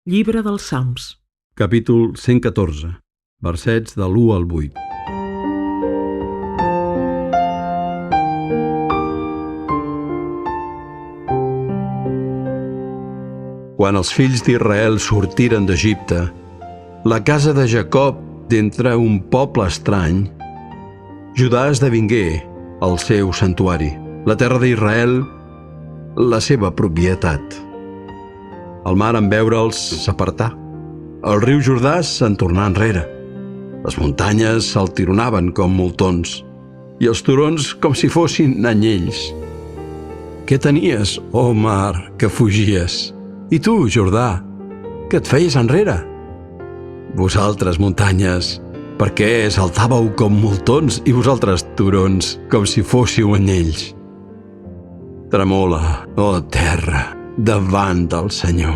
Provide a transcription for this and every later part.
Llibre dels Salms. Capítol 114, versets de l'1 al 8. Quan els fills d'Israel sortiren d'Egipte, la casa de Jacob d'entre un poble estrany, Judà esdevingué el seu santuari, la terra d'Israel, la seva propietat. El mar en veure'ls s'apartà, el riu Jordà se'n tornà enrere, les muntanyes s'altironaven com moltons i els turons com si fossin anyells. Què tenies, oh mar, que fugies? I tu, Jordà, que et feies enrere? Vosaltres, muntanyes, per què saltàveu com moltons i vosaltres, turons, com si fóssiu anyells? Tremola, oh terra, davant del Senyor,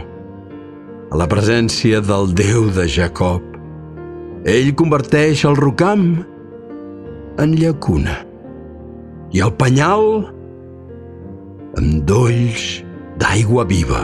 a la presència del Déu de Jacob. Ell converteix el rocam en llacuna i el penyal en dolls d'aigua viva.